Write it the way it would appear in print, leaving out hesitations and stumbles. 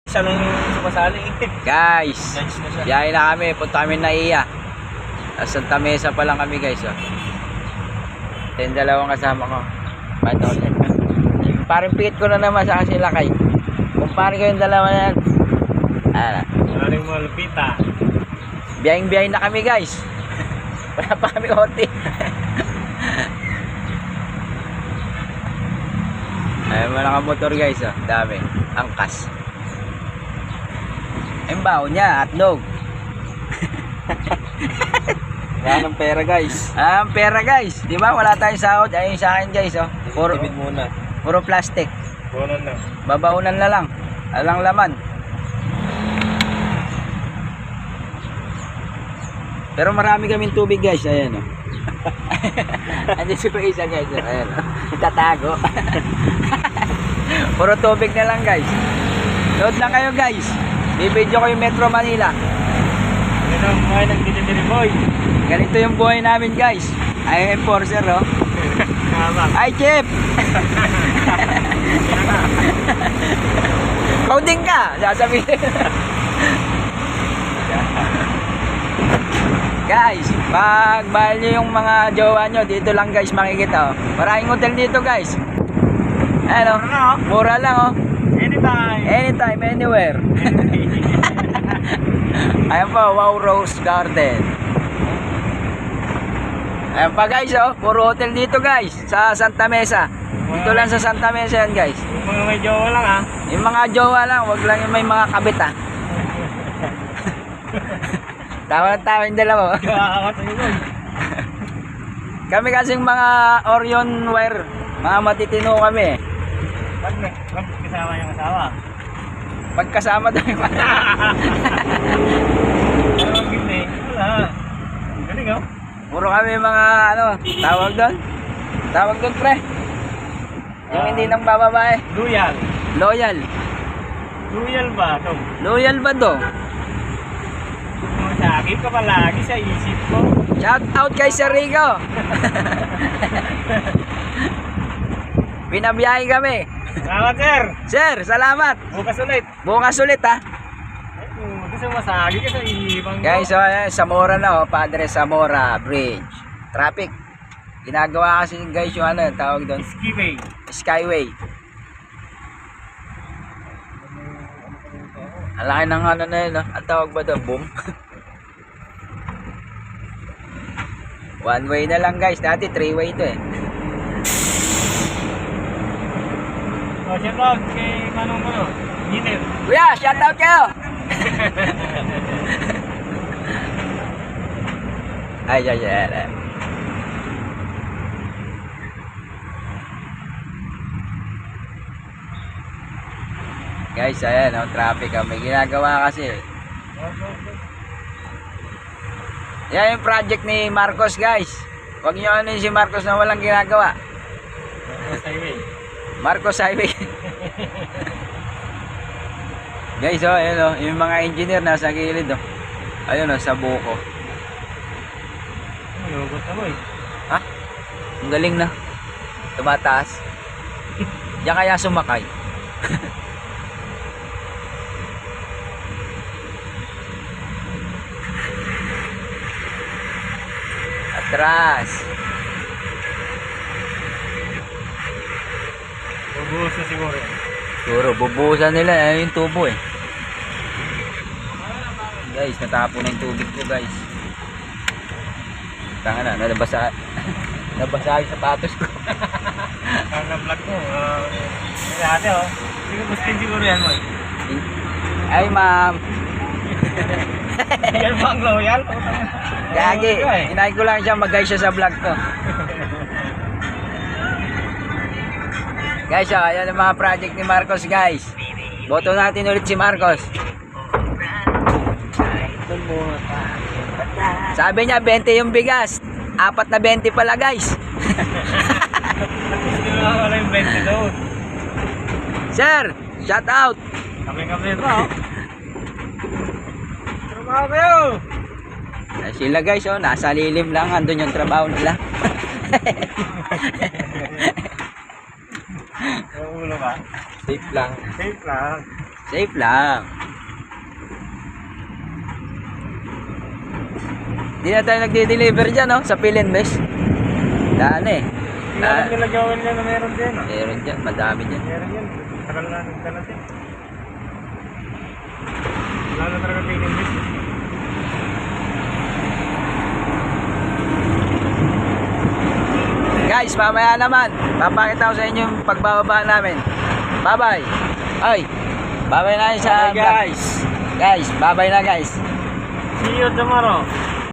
Isa lang yung sumasali. Guys, Lunch na siya. biyahe na kami. Punta kami na iya. Sa Santa Mesa pa lang kami guys. Oh. Ito yung dalawang kasama ko. Paano ulit? Parang pikit ko na naman sa sila kay. Kumpare ko yung dalawa na yan. Maraming malupita. Biyahing-biyahin na kami guys. Wala pa kami konti. Ay, mga motor guys. Oh. Dami. Angkas. Yung baon niya, hotdog. Wala ng pera guys. Ang pera guys. Di ba? Wala tayong sahod. Ayun sa akin guys. Oh. Tibid muna. Puro plastic. Bonan na. Babaunan na lang. Alang laman. Pero marami kaming tubig guys. Ayan o. Andyan si Isa guys. Ayan o. Tatago. Puro tubig na lang guys. Load lang kayo guys. Bibidyo ko yung Metro Manila. Yan ang buhay ng delivery boy. Ganito yung buhay namin guys. Ay enforcer oh. Tama. Ay Chip. Coding ka. Sasabihin. Guys, pag mahal nyo yung mga jowa nyo, dito lang guys makikita oh. Maraming hotel dito guys. Ano? Mura lang oh. Anytime. Anytime, anywhere. Ayan pa, Wow Rose Garden. Ayan pa guys oh, puro hotel dito guys sa Santa Mesa. Dito lang sa Santa Mesa yan guys. Yung mga may jowa lang ha. Yung mga jowa lang, wag lang yung may mga kabit ah. Tawa yung dalawa. Kakakot sa'yo boy. Kami kasing mga Orion wire, mga matitino kami. Pag kasama yung asawa. Pagkasama daw yung mga. Pero gini, wala. Galing oh. Puro kami mga ano, tawag doon. Tawag doon pre. Yung hindi nang bababae. Loyal. Loyal. Loyal ba ito? Loyal ba do? Sa akin ka palagi sa isip ko. Shout out kay Sir Rico. Binabiyahe kami. Salamat sir. Sir, salamat. Bukas ulit. Bukas ulit ha. Gusto masagi ka sa ibang Guys, so, Zamora na oh, Padre Zamora Bridge. Traffic. Ginagawa kasi guys yung ano, tawag doon. Skyway. Skyway. Ang laki ng ano na yun, no? Ang tawag ba doon? Boom? One way na lang guys. Dati 3-way ito eh. Oh, shout out kay Manong Mano. Engineer. Kuya, shout out kayo! Ay. Guys, ayan, oh, traffic kami. Ginagawa kasi. Yan yung project ni Marcos, guys. Huwag nyo ano si Marcos na walang ginagawa. Skyway. Marcos Highway. Guys, oh, ayan, oh, yung mga engineer nasa gilid, oh. Ayun, oh, sa buko. Lugot na boy. Ha? Ang galing na. Tumataas. Diyan kaya sumakay. Atras. Bubuhos na siguro yan. Siguro, bubuhusan nila. Ayun yung tubo eh. Guys, natapon na yung tubig ko guys. Tanga na, nabasa. Nabasa yung sapatos ko. Ang na-vlog ko. Ate oh. Sige, bustin siguro yan boy. Ay ma'am. Yan ba ang loyal? Gagi, inaay ko lang siya mag-guys siya sa vlog ko. Guys, oh, ayan ang mga project ni Marcos guys. Boto natin ulit si Marcos. Sabi niya 20 yung bigas. 4 na 20 pala guys. Hindi mo wala yung 20 doon. Sir, shout out. Kami ito oh. Trabaho kayo. Ay, sila guys, oh, nasa lilim lang. Andun yung trabaho nila. Yung ulo ba? Safe lang. Safe lang. Safe lang. Di na tayo nagde-deliver dyan, no? Sa Pilinbes. Daan eh. Hindi alam nila gawin niya na meron din. Ah. Meron dyan, madami dyan. Meron yan. Tagal na nagdala siya. Wala na talaga tingin din. Guys, mamaya naman. Papakita ko sa inyo yung pagbababa namin. Bye-bye. Ay, bye-bye na sa Bye, guys. Guys, bye-bye na guys. See you tomorrow.